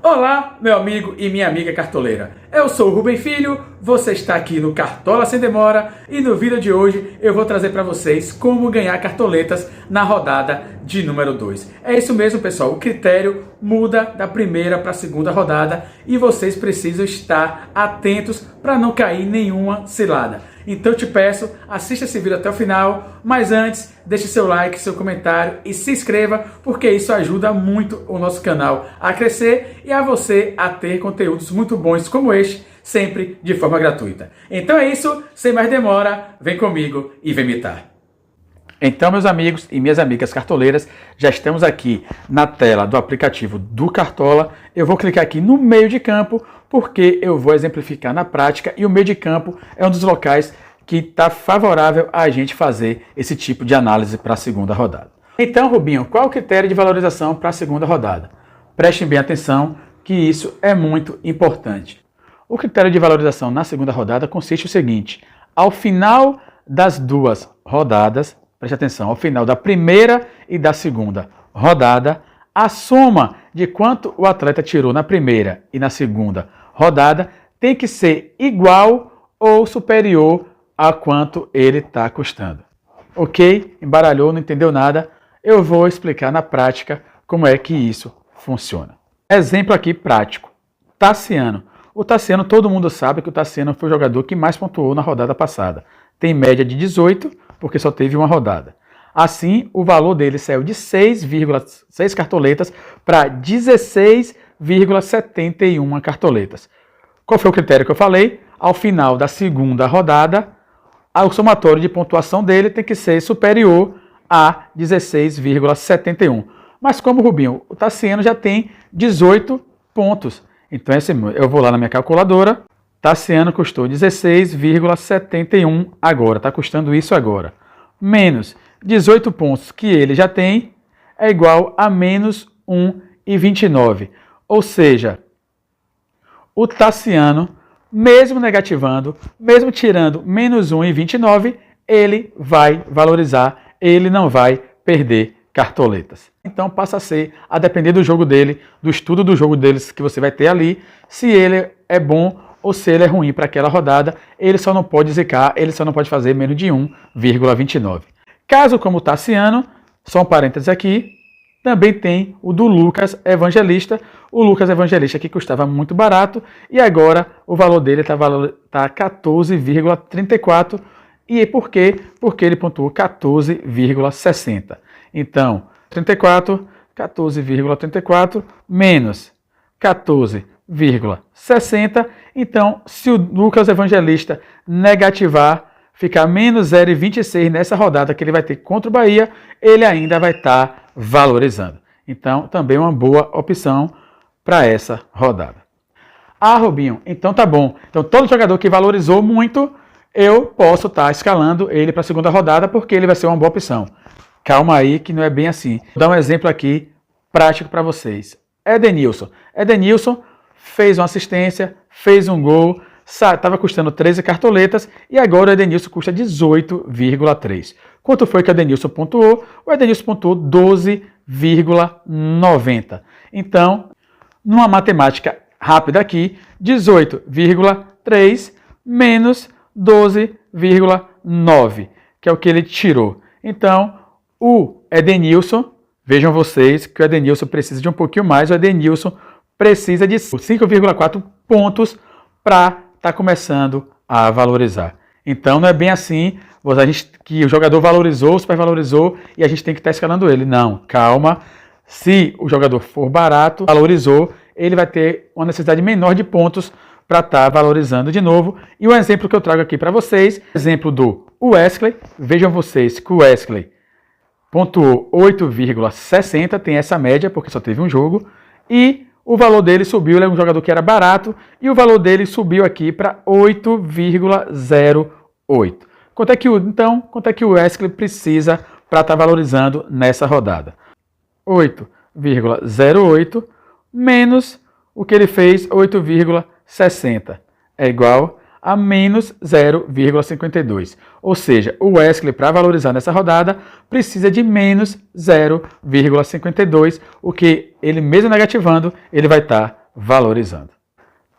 Olá, meu amigo e minha amiga cartoleira. Eu sou o Rubem Filho, você está aqui no Cartola Sem Demora e no vídeo de hoje eu vou trazer para vocês como ganhar cartoletas na rodada de número 2. É isso mesmo, pessoal, o critério muda da primeira para a segunda rodada e vocês precisam estar atentos para não cair em nenhuma cilada. Então eu te peço, assista esse vídeo até o final, mas antes, deixe seu like, seu comentário e se inscreva, porque isso ajuda muito o nosso canal a crescer e a você a ter conteúdos muito bons como este, sempre de forma gratuita. Então é isso, sem mais demora, vem comigo e vem imitar. Então, meus amigos e minhas amigas cartoleiras, já estamos aqui na tela do aplicativo do Cartola. Eu vou clicar aqui no meio de campo, porque eu vou exemplificar na prática e o meio de campo é um dos locais que está favorável a gente fazer esse tipo de análise para a segunda rodada. Então, Rubinho, qual o critério de valorização para a segunda rodada? Prestem bem atenção que isso é muito importante. O critério de valorização na segunda rodada consiste no seguinte: ao final das duas rodadas, preste atenção, ao final da primeira e da segunda rodada, a soma de quanto o atleta tirou na primeira e na segunda rodada tem que ser igual ou superior a quanto ele está custando. Ok? Embaralhou, não entendeu nada? Eu vou explicar na prática como é que isso funciona. Exemplo aqui prático. Tassiano. O Tassiano, todo mundo sabe que o Tassiano foi o jogador que mais pontuou na rodada passada. Tem média de 18, porque só teve uma rodada. Assim, o valor dele saiu de 6,6 cartoletas para 16,71 cartoletas. Qual foi o critério que eu falei? Ao final da segunda rodada, o somatório de pontuação dele tem que ser superior a 16,71. Mas como, Rubinho, o Tassiano já tem 18 pontos. Então, eu vou lá na minha calculadora. Tassiano custou 16,71 agora, está custando isso agora. Menos 18 pontos que ele já tem é igual a menos 1,29. Ou seja, o Tassiano, mesmo negativando, mesmo tirando menos 1,29, ele vai valorizar, ele não vai perder cartoletas. Então passa a ser, a depender do jogo dele, do estudo do jogo deles que você vai ter ali, se ele é bom ou se ele é ruim para aquela rodada, ele só não pode zicar, ele só não pode fazer menos de 1,29. Caso como o Tassiano, só um parênteses aqui, também tem o do Lucas Evangelista. O Lucas Evangelista que custava muito barato e agora o valor dele está 14,34. E por quê? Porque ele pontuou 14,60. Então, 14,34 menos 14,60. Então, se o Lucas Evangelista negativar, ficar menos 0,26 nessa rodada que ele vai ter contra o Bahia, ele ainda vai estar valorizando. Então, também uma boa opção para essa rodada. Ah, Rubinho, então tá bom. Então, todo jogador que valorizou muito, eu posso estar escalando ele para a segunda rodada, porque ele vai ser uma boa opção. Calma aí, que não é bem assim. Vou dar um exemplo aqui prático para vocês. Edenilson. Edenilson fez uma assistência, fez um gol, estava custando 13 cartoletas e agora o Edenilson custa 18,3. Quanto foi que o Edenilson pontuou? O Edenilson pontuou 12,90. Então, numa matemática rápida aqui, 18,3 menos 12,9, que é o que ele tirou. Então, o Edenilson, vejam vocês que o Edenilson precisa de um pouquinho mais, o Edenilson precisa de 5,4 pontos para estar começando a valorizar. Então não é bem assim que o jogador valorizou, supervalorizou e a gente tem que estar escalando ele. Não, calma. Se o jogador for barato, valorizou, ele vai ter uma necessidade menor de pontos para estar valorizando de novo. E o exemplo que eu trago aqui para vocês, exemplo do Wesley. Vejam vocês que o Wesley pontuou 8,60, tem essa média porque só teve um jogo, e o valor dele subiu, ele é um jogador que era barato, e o valor dele subiu aqui para 8,08. Quanto é que o Wesley precisa para estar valorizando nessa rodada? 8,08 menos o que ele fez, 8,60. É igual a menos 0,52. Ou seja, o Wesley, para valorizar nessa rodada, precisa de menos 0,52, o que ele mesmo negativando, ele vai estar valorizando.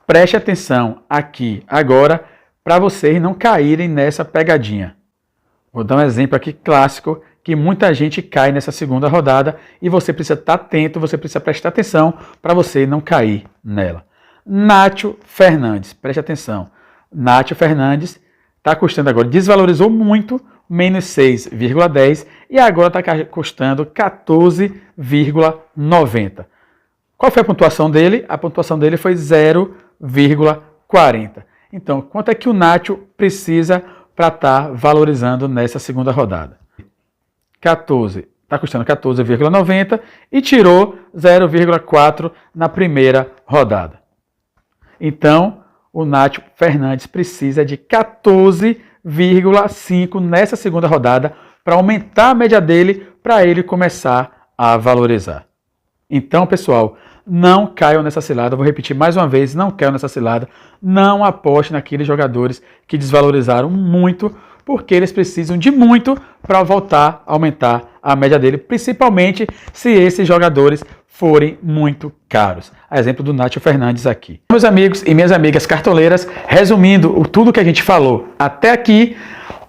Preste atenção aqui agora para vocês não caírem nessa pegadinha. Vou dar um exemplo aqui clássico que muita gente cai nessa segunda rodada e você precisa estar atento, você precisa prestar atenção para você não cair nela. Nátio Fernandes, preste atenção. Nátio Fernandes está custando agora, desvalorizou muito, menos 6,10 e agora está custando 14,90. Qual foi a pontuação dele? A pontuação dele foi 0,40. Então, quanto é que o Nátio precisa para estar valorizando nessa segunda rodada? 14, está custando 14,90 e tirou 0,4 na primeira rodada. Então, o Nátio Fernandes precisa de 14,5 nessa segunda rodada para aumentar a média dele, para ele começar a valorizar. Então, pessoal, não caiam nessa cilada. Vou repetir mais uma vez, não caiam nessa cilada. Não aposte naqueles jogadores que desvalorizaram muito, porque eles precisam de muito para voltar a aumentar a média dele, principalmente se esses jogadores forem muito caros. A exemplo do Nátio Fernandes aqui. Meus amigos e minhas amigas cartoleiras, resumindo tudo que a gente falou até aqui,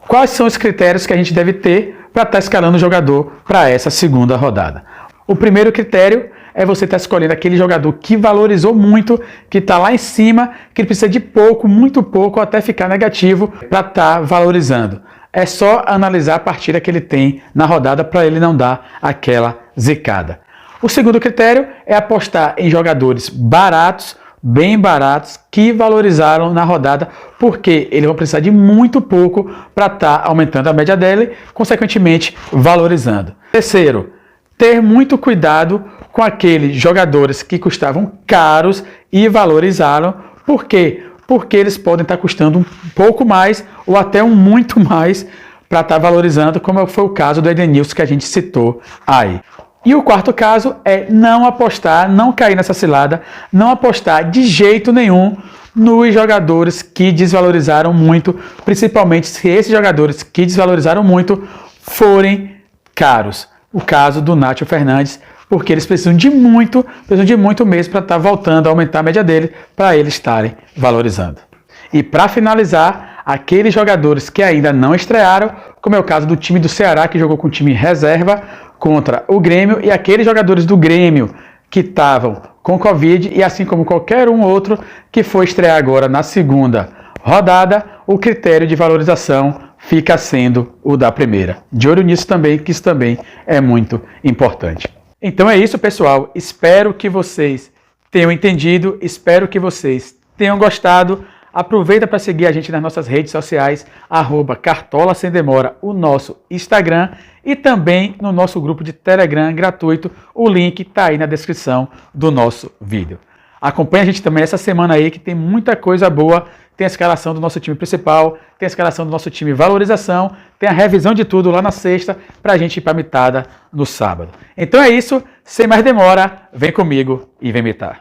quais são os critérios que a gente deve ter para estar escalando o jogador para essa segunda rodada? O primeiro critério é você estar escolhendo aquele jogador que valorizou muito, que está lá em cima, que precisa de pouco, muito pouco, até ficar negativo para estar valorizando. É só analisar a partida que ele tem na rodada para ele não dar aquela zicada. O segundo critério é apostar em jogadores baratos, bem baratos, que valorizaram na rodada, porque eles vão precisar de muito pouco para estar aumentando a média dele, consequentemente valorizando. Terceiro, ter muito cuidado com aqueles jogadores que custavam caros e valorizaram. Por quê? Porque eles podem estar custando um pouco mais ou até um muito mais para estar valorizando, como foi o caso do Edenilson que a gente citou aí. E o quarto caso é não apostar, não cair nessa cilada, não apostar de jeito nenhum nos jogadores que desvalorizaram muito, principalmente se esses jogadores que desvalorizaram muito forem caros. O caso do Nátio Fernandes, porque eles precisam de muito mesmo para estar voltando a aumentar a média dele, para eles estarem valorizando. E para finalizar, aqueles jogadores que ainda não estrearam, como é o caso do time do Ceará, que jogou com o time reserva contra o Grêmio, e aqueles jogadores do Grêmio que estavam com Covid, e assim como qualquer um outro que for estrear agora na segunda rodada, o critério de valorização fica sendo o da primeira. De olho nisso também, que isso também é muito importante. Então é isso, pessoal. Espero que vocês tenham entendido, espero que vocês tenham gostado. Aproveita para seguir a gente nas nossas redes sociais, @cartolasendemora, o nosso Instagram, e também no nosso grupo de Telegram gratuito. O link está aí na descrição do nosso vídeo. Acompanhe a gente também essa semana aí, que tem muita coisa boa. Tem a escalação do nosso time principal, tem a escalação do nosso time valorização, tem a revisão de tudo lá na sexta, para a gente ir para a mitada no sábado. Então é isso, sem mais demora, vem comigo e vem mitar.